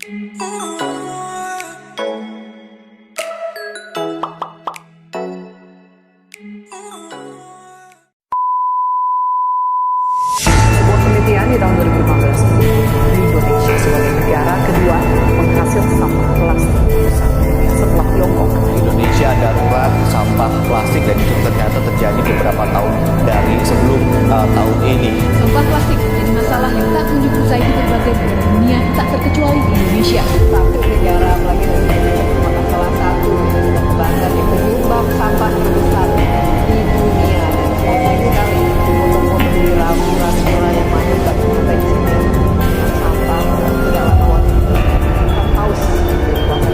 Sebuah penelitian di tahun 2015 di Indonesia sebagai negara kedua penghasil sampah plastik terbesar setelah Tiongkok. Indonesia darurat sampah plastik dan itu ternyata terjadi beberapa tahun dari sebelum tahun ini. Sampah plastik menjadi masalah yang tak kunjung usai di berbagai negara dunia, tak terkecuali di Indonesia. Tapi negara apalagi Indonesia merupakan salah satu bangsa yang penyumbang sampah terbesar di dunia. Dan lagi kali foto-foto di restoran yang banyak tak sampai di sini dengan sampah tidak lawan kan haus dari bangsa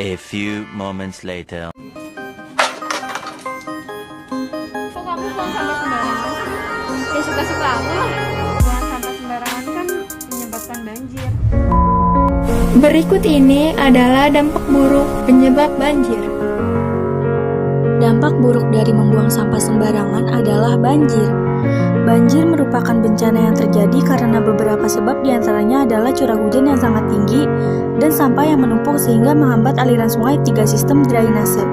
A few moments later. Kok kamu buang sampah sembarangan? Ya suka-suka aku lah. Buang sampah sembarangan kan menyebabkan banjir. Berikut ini adalah dampak buruk penyebab banjir. Dampak buruk dari membuang sampah sembarangan adalah banjir. Banjir merupakan bencana yang terjadi karena beberapa sebab diantaranya adalah curah hujan yang sangat tinggi dan sampah yang menumpuk sehingga menghambat aliran sungai tiga sistem drainase.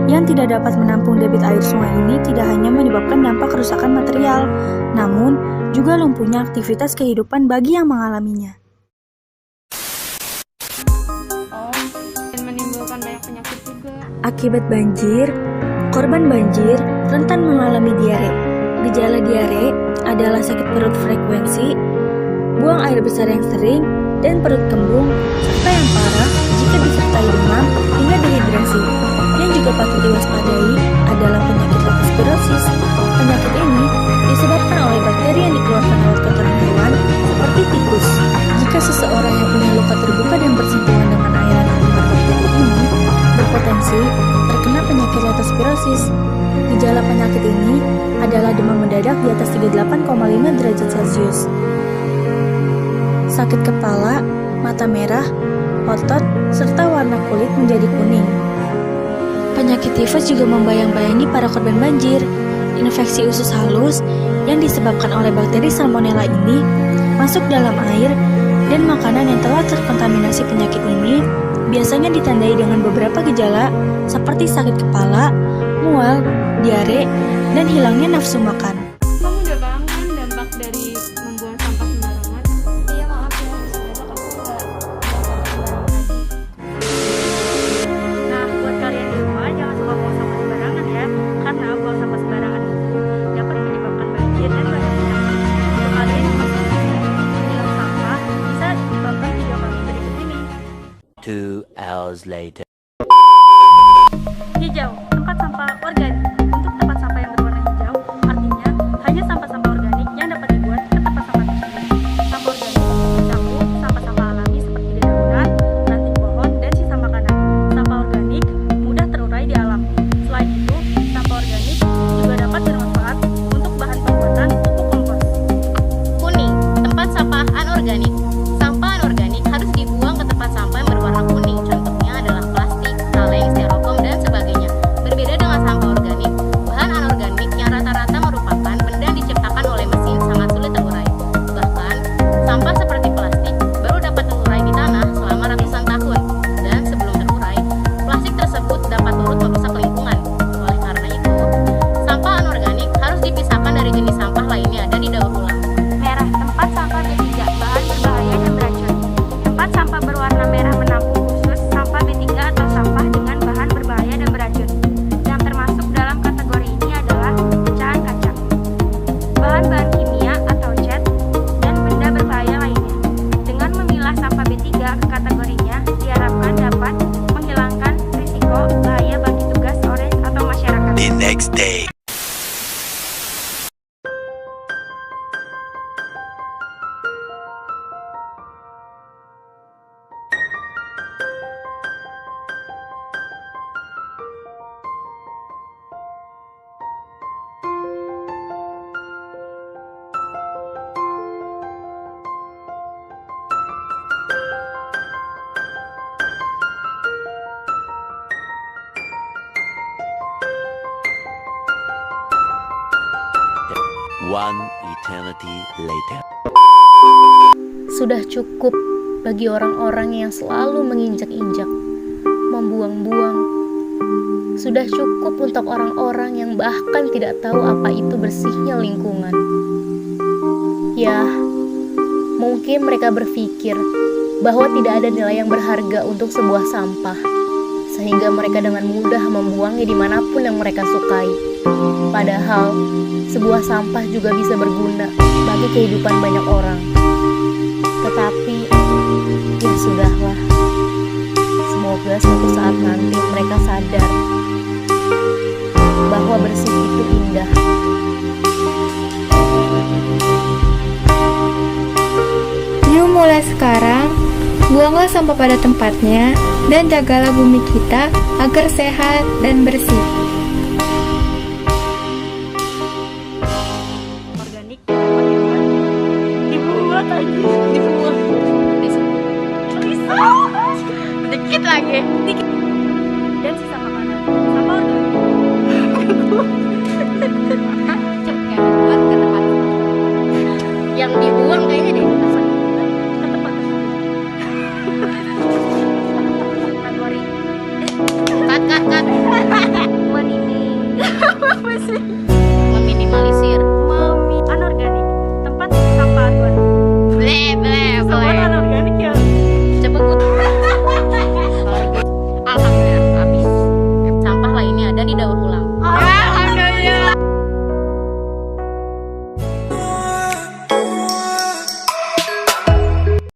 Yang tidak dapat menampung debit air sungai ini tidak hanya menyebabkan dampak kerusakan material, namun juga lumpuhnya aktivitas kehidupan bagi yang mengalaminya. Dan menimbulkan banyak penyakit juga. Akibat banjir, korban banjir rentan mengalami diare. Gejala diare adalah sakit perut frekuensi, buang air besar yang sering, dan perut kembung, serta yang parah jika disertai demam hingga dehidrasi. Yang juga patut diwaspadai adalah penyakit leptospirosis. Penyakit ini disebabkan oleh bakteri yang dikeluarkan lewat kotoran hewan seperti tikus. Jika seseorang yang punya luka terbuka dan bersentuhan dengan airan akibat bakteri ini berpotensi terkena penyakit leptospirosis. Gejala penyakit ini adalah demam mendadak di atas 38,5 derajat Celcius, sakit kepala, mata merah, otot, serta warna kulit menjadi kuning. Penyakit tifus juga membayang-bayangi para korban banjir. Infeksi usus halus yang disebabkan oleh bakteri Salmonella ini masuk dalam air dan makanan yang telah terkontaminasi penyakit ini biasanya ditandai dengan beberapa gejala seperti sakit kepala, mual, diare, dan hilangnya nafsu makan. Kamu udah paham kan dampak dari membuang sampah sembarangan? Iya maaf ya, besok aku nggak buang sampah sembarangan lagi. Nah, buat kalian di rumah jangan suka buang sampah sembarangan ya, karena buang sampah sembarangan itu dapat menyebabkan banjir dan banyak penyakit. Untuk kalian yang masih memilah sampah, bisa ditonton video kami berikut ini. 2 hours later. Hijau, tempat sampah organik. Untuk tempat sampah yang berwarna hijau, artinya One eternity later. Sudah cukup bagi orang-orang yang selalu menginjak-injak, membuang-buang. Sudah cukup untuk orang-orang yang bahkan tidak tahu apa itu bersihnya lingkungan. Ya, mungkin mereka berpikir bahwa tidak ada nilai yang berharga untuk sebuah sampah, sehingga mereka dengan mudah membuangnya dimanapun yang mereka sukai. Padahal, sebuah sampah juga bisa berguna bagi kehidupan banyak orang. Tetapi, ya sudahlah. Semoga suatu saat nanti mereka sadar bahwa bersih itu indah. Yuk mulai sekarang, buanglah sampah pada tempatnya dan jagalah bumi kita agar sehat dan bersih. Organik pakai dibuat aja, dibuang. Bisa. Dikit lagi, dikit. Dan sisa makanan, sama organik. Cepet buat ke tempat Yang dibuang kayaknya deh ke tempat kategori cut. Buat ini. Apa sih?